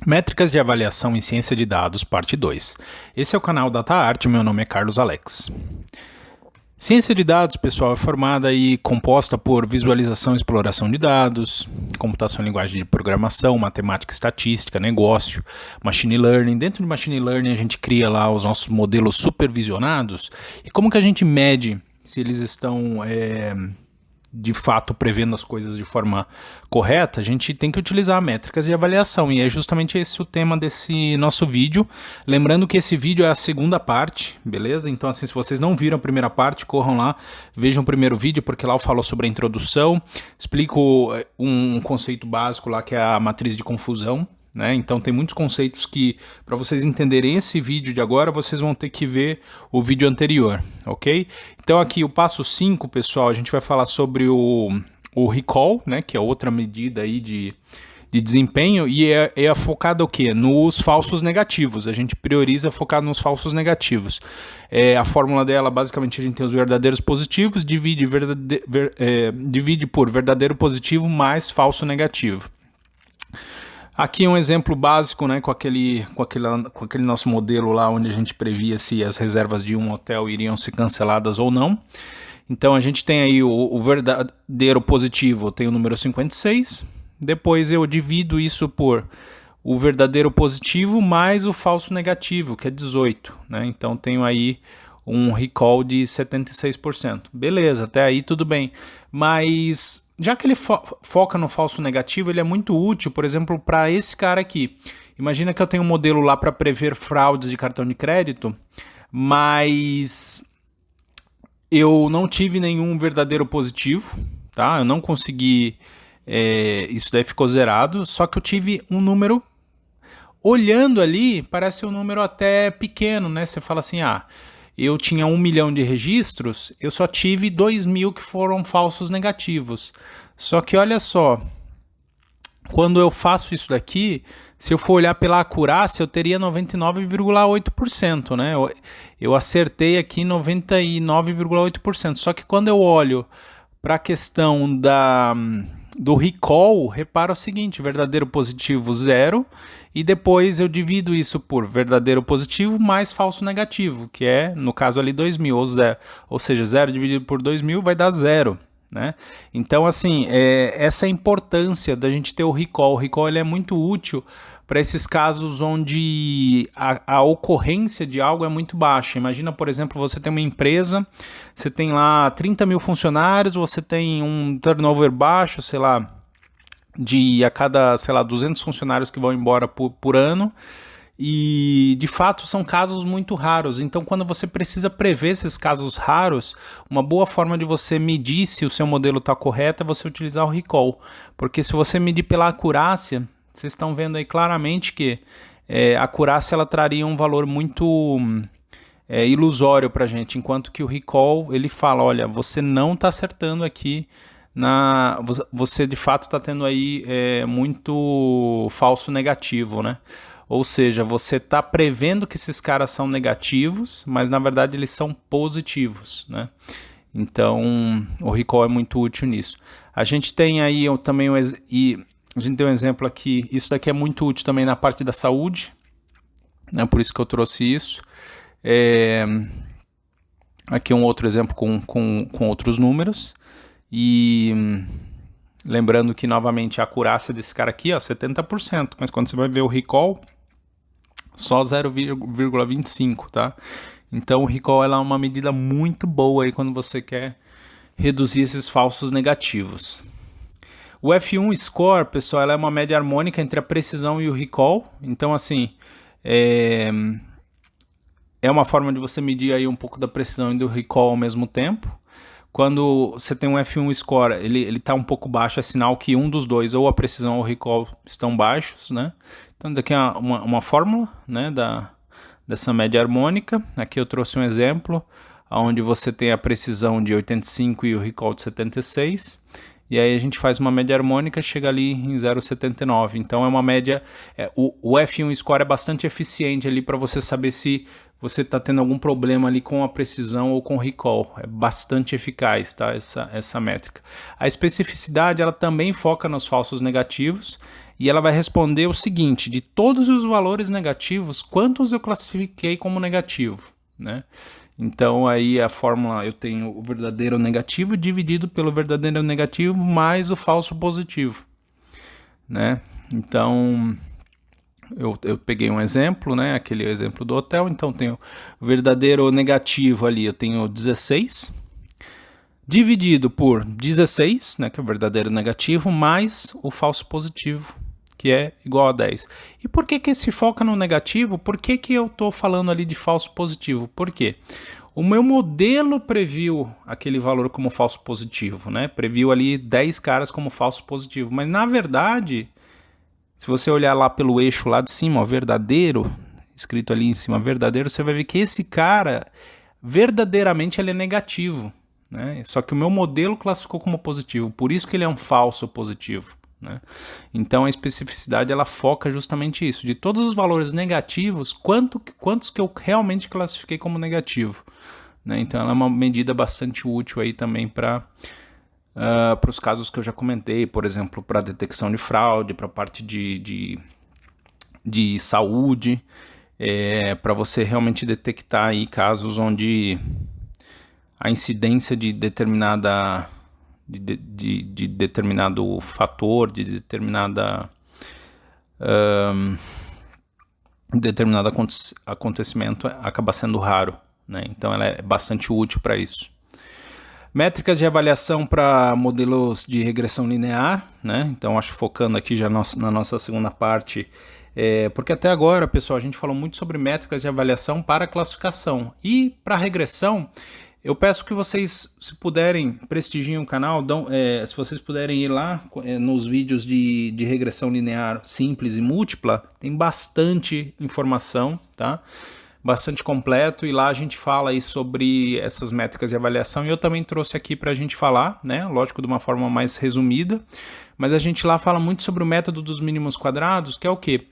Métricas de avaliação em ciência de dados, parte 2. Esse é o canal DataArt, meu nome é Carlos Alex. Ciência de dados, pessoal, é formada e composta por visualização e exploração de dados, computação em linguagem de programação, matemática e estatística, negócio, machine learning. Dentro de machine learning a gente cria lá os nossos modelos supervisionados. E como que a gente mede se eles estão de fato prevendo as coisas de forma correta? A gente tem que utilizar métricas de avaliação, e é justamente esse o tema desse nosso vídeo. Lembrando que esse vídeo é a segunda parte, beleza? Então, assim, se vocês não viram a primeira parte, corram lá, vejam o primeiro vídeo, porque lá eu falo sobre a introdução, explico um conceito básico lá que é a matriz de confusão, né? Então tem muitos conceitos que, para vocês entenderem esse vídeo de agora, vocês vão ter que ver o vídeo anterior, ok? Então aqui o passo 5, pessoal, a gente vai falar sobre o recall, né, que é outra medida aí de desempenho, e é focada o quê? Nos falsos negativos. A gente prioriza focar nos falsos negativos. A fórmula dela, basicamente, a gente tem os verdadeiros positivos, divide por verdadeiro positivo mais falso negativo. Aqui um exemplo básico, né, com aquele nosso modelo lá, onde a gente previa se as reservas de um hotel iriam ser canceladas ou não. Então a gente tem aí o verdadeiro positivo, tem o número 56, depois eu divido isso por o verdadeiro positivo mais o falso negativo, que é 18, né? Então tenho aí um recall de 76%. Beleza, até aí tudo bem, mas já que ele foca no falso negativo, ele é muito útil, por exemplo, para esse cara aqui. Imagina que eu tenho um modelo lá para prever fraudes de cartão de crédito, mas eu não tive nenhum verdadeiro positivo, tá? Eu não consegui, isso daí ficou zerado, só que eu tive um número, olhando ali, parece um número até pequeno, né? Você fala assim, eu tinha 1 milhão de registros, eu só tive 2 mil que foram falsos negativos. Só que olha só, quando eu faço isso daqui, se eu for olhar pela acurácia, eu teria 99,8%, né? Eu acertei aqui 99,8%. Só que quando eu olho para a questão do recall, repara o seguinte: verdadeiro positivo 0, e depois eu divido isso por verdadeiro positivo mais falso negativo, que é, no caso ali, 2.000, ou 0. Ou seja, 0 dividido por 2.000 vai dar 0. Né? Então, assim, essa é a importância da gente ter o recall. O recall ele é muito útil para esses casos onde a ocorrência de algo é muito baixa. Imagina, por exemplo, você tem uma empresa, você tem lá 30 mil funcionários, você tem um turnover baixo, sei lá, de a cada, sei lá, 200 funcionários que vão embora por ano, e de fato são casos muito raros. Então, quando você precisa prever esses casos raros, uma boa forma de você medir se o seu modelo está correto é você utilizar o recall, porque se você medir pela acurácia, vocês estão vendo aí claramente que a acurácia ela traria um valor muito ilusório para a gente, enquanto que o recall ele fala, olha, você não está acertando aqui, você de fato está tendo aí muito falso negativo, né? Ou seja, você está prevendo que esses caras são negativos, mas na verdade eles são positivos, né? Então o recall é muito útil nisso. A gente tem aí também a gente tem um exemplo aqui, isso daqui é muito útil também na parte da saúde, né? Por isso que eu trouxe isso. Aqui um outro exemplo com outros números. E lembrando que, novamente, a acurácia desse cara aqui, 70%, mas quando você vai ver o recall, só 0,25, tá? Então o recall ela é uma medida muito boa aí quando você quer reduzir esses falsos negativos. O F1 score, pessoal, ela é uma média harmônica entre a precisão e o recall. Então, assim, é uma forma de você medir aí um pouco da precisão e do recall ao mesmo tempo. Quando você tem um F1 score, ele está um pouco baixo, é sinal que um dos dois, ou a precisão ou o recall, estão baixos, né? Então, daqui é uma fórmula, né, dessa média harmônica. Aqui eu trouxe um exemplo, onde você tem a precisão de 85 e o recall de 76. E aí a gente faz uma média harmônica, chega ali em 0,79. Então é uma média, o F1 score é bastante eficiente ali para você saber se você está tendo algum problema ali com a precisão ou com o recall. É bastante eficaz, tá? Essa métrica. A especificidade ela também foca nos falsos negativos, e ela vai responder o seguinte: de todos os valores negativos, quantos eu classifiquei como negativo, né? Então aí a fórmula, eu tenho o verdadeiro negativo dividido pelo verdadeiro negativo mais o falso positivo, né? Então eu peguei um exemplo, né? Aquele exemplo do hotel. Então tenho o verdadeiro negativo ali, eu tenho 16 dividido por 16, né, que é o verdadeiro negativo, mais o falso positivo, que é igual a 10. E por que se foca no negativo? Por que eu estou falando ali de falso positivo? Por quê? O meu modelo previu aquele valor como falso positivo, né? Previu ali 10 caras como falso positivo. Mas na verdade, se você olhar lá pelo eixo lá de cima, ó, verdadeiro, escrito ali em cima, verdadeiro, você vai ver que esse cara, verdadeiramente, ele é negativo, né? Só que o meu modelo classificou como positivo, por isso que ele é um falso positivo, né? Então a especificidade, ela foca justamente isso, de todos os valores negativos, quantos que eu realmente classifiquei como negativo, né? Então ela é uma medida bastante útil aí também para os casos que eu já comentei, por exemplo, para detecção de fraude, para a parte de saúde, para você realmente detectar aí casos onde a incidência de determinado fator, de determinado acontecimento acaba sendo raro, né? Então ela é bastante útil para isso. Métricas de avaliação para modelos de regressão linear, né? Então acho focando aqui já na nossa segunda parte, porque até agora, pessoal, a gente falou muito sobre métricas de avaliação para classificação e para regressão. Eu peço que vocês, se puderem, prestigiem o canal, se vocês puderem ir lá nos vídeos de regressão linear simples e múltipla, tem bastante informação, tá? Bastante completo, e lá a gente fala aí sobre essas métricas de avaliação, e eu também trouxe aqui para a gente falar, né? Lógico, de uma forma mais resumida, mas a gente lá fala muito sobre o método dos mínimos quadrados, que é o quê?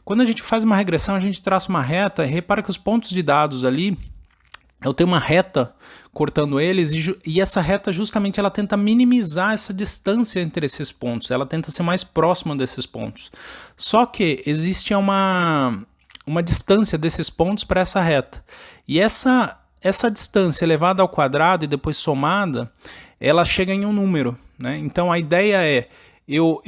Quando a gente faz uma regressão, a gente traça uma reta, e repara que os pontos de dados ali, eu tenho uma reta cortando eles, e essa reta justamente ela tenta minimizar essa distância entre esses pontos, ela tenta ser mais próxima desses pontos. Só que existe uma distância desses pontos para essa reta, e essa distância elevada ao quadrado e depois somada, ela chega em um número, né? Então a ideia é eu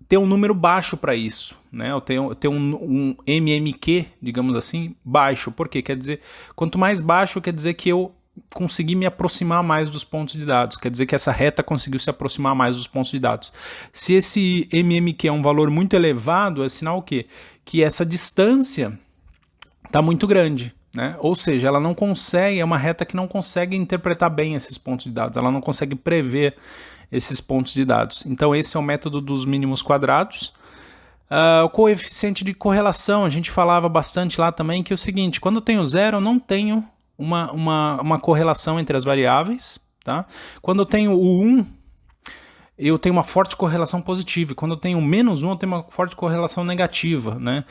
ter um número baixo para isso, né? Eu tenho um MMQ, digamos assim, baixo. Por quê? Quer dizer, quanto mais baixo, quer dizer que eu consegui me aproximar mais dos pontos de dados, quer dizer que essa reta conseguiu se aproximar mais dos pontos de dados. Se esse MMQ é um valor muito elevado, é sinal o quê? Que essa distância está muito grande, né? Ou seja, ela não consegue, é uma reta que não consegue interpretar bem esses pontos de dados, ela não consegue prever esses pontos de dados. Então esse é o método dos mínimos quadrados. O coeficiente de correlação, a gente falava bastante lá também, que é o seguinte: quando eu tenho zero, eu não tenho uma correlação entre as variáveis, tá? Quando eu tenho o 1, eu tenho uma forte correlação positiva, e quando eu tenho menos 1, eu tenho uma forte correlação negativa, né?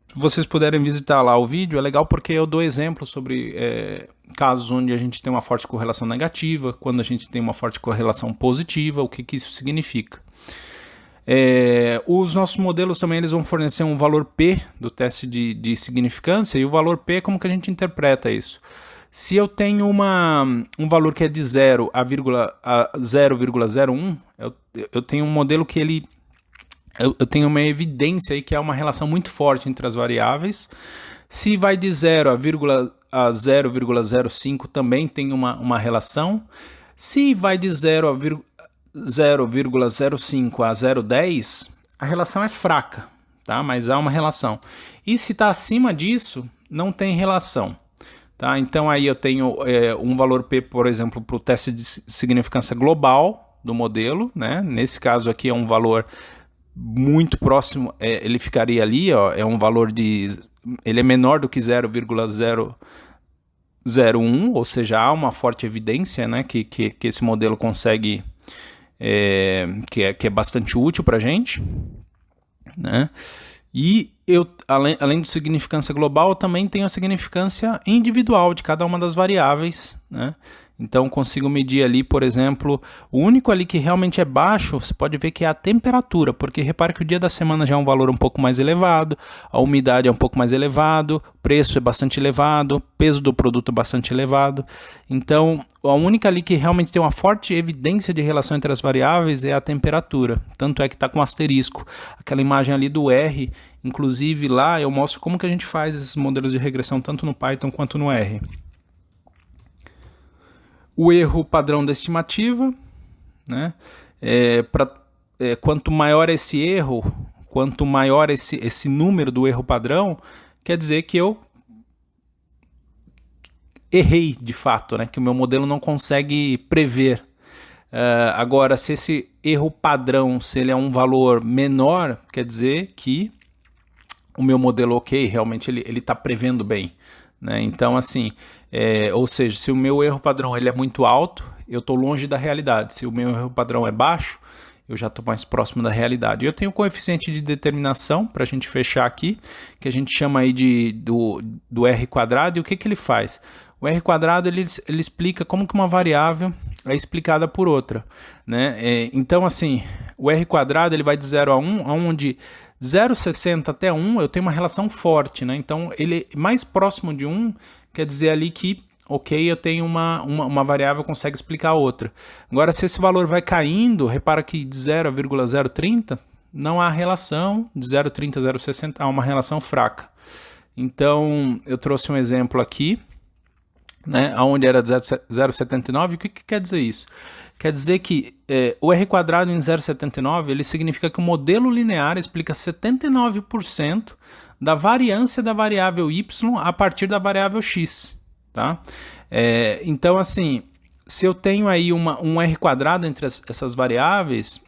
Se vocês puderem visitar lá o vídeo, é legal porque eu dou exemplos sobre casos onde a gente tem uma forte correlação negativa, quando a gente tem uma forte correlação positiva, o que isso significa. Os nossos modelos também eles vão fornecer um valor P do teste de significância, e o valor P, como que a gente interpreta isso? Se eu tenho um valor que é de 0 a 0,01, eu tenho um modelo que ele... Eu tenho uma evidência aí que é uma relação muito forte entre as variáveis. Se vai de 0 a 0,05 também tem uma relação. Se vai de 0,05 a 0,10, a relação é fraca, tá? Mas há uma relação. E se está acima disso, não tem relação, tá? Então aí eu tenho um valor P, por exemplo, para o teste de significância global do modelo, né? Nesse caso aqui é um valor muito próximo, ele ficaria ali, ó, é um valor ele é menor do que 0,001, ou seja, há uma forte evidência, né, que esse modelo consegue, que é bastante útil para a gente, né? E além de significância global, eu também tenho a significância individual de cada uma das variáveis, né? Então consigo medir ali, por exemplo, o único ali que realmente é baixo, você pode ver que é a temperatura, porque repare que o dia da semana já é um valor um pouco mais elevado, a umidade é um pouco mais elevado, o preço é bastante elevado, o peso do produto é bastante elevado. Então a única ali que realmente tem uma forte evidência de relação entre as variáveis é a temperatura, tanto é que está com asterisco. Aquela imagem ali do R, inclusive lá eu mostro como que a gente faz esses modelos de regressão tanto no Python quanto no R. O erro padrão da estimativa, né? Quanto maior esse erro, quanto maior esse número do erro padrão, quer dizer que eu errei de fato, né? Que o meu modelo não consegue prever. Agora, se esse erro padrão, se ele é um valor menor, quer dizer que o meu modelo, ok, realmente ele está prevendo bem. Né? Então, assim, ou seja, se o meu erro padrão ele é muito alto, eu estou longe da realidade. Se o meu erro padrão é baixo, eu já estou mais próximo da realidade. Eu tenho o coeficiente de determinação, para a gente fechar aqui, que a gente chama aí do R quadrado, e o que ele faz? O R quadrado ele explica como que uma variável é explicada por outra. Né? Então, assim, o R quadrado ele vai de 0 a 1, onde 0,60 até 1 eu tenho uma relação forte, né? Então ele mais próximo de 1 quer dizer ali que, ok, eu tenho uma variável que consegue explicar a outra. Agora, se esse valor vai caindo, repara que de 0,030 não há relação, de 0,30 a 0,60 há uma relação fraca. Então eu trouxe um exemplo aqui, né, onde era 0,79, o que quer dizer isso? Quer dizer que o R quadrado em 0,79 ele significa que o modelo linear explica 79% da variância da variável y a partir da variável x. Tá? Então, assim, se eu tenho aí um R quadrado entre essas variáveis,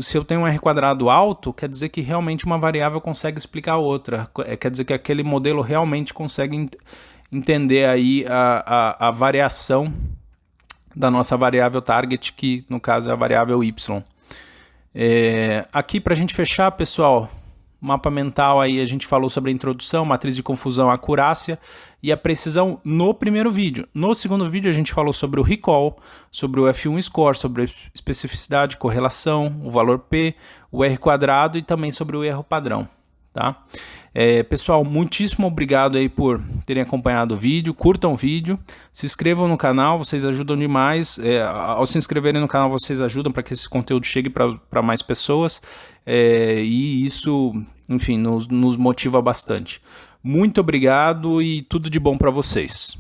se eu tenho um R quadrado alto, quer dizer que realmente uma variável consegue explicar a outra. Quer dizer que aquele modelo realmente consegue entender aí a variação da nossa variável target, que no caso é a variável y. Aqui para a gente fechar, pessoal, mapa mental aí a gente falou sobre a introdução, matriz de confusão, acurácia e a precisão no primeiro vídeo. No segundo vídeo a gente falou sobre o recall, sobre o F1 score, sobre a especificidade, correlação, o valor P, o R quadrado e também sobre o erro padrão. Tá? Pessoal, muitíssimo obrigado aí por terem acompanhado o vídeo, curtam o vídeo, se inscrevam no canal, vocês ajudam demais, ao se inscreverem no canal vocês ajudam para que esse conteúdo chegue para mais pessoas, e isso, enfim, nos motiva bastante. Muito obrigado e tudo de bom para vocês.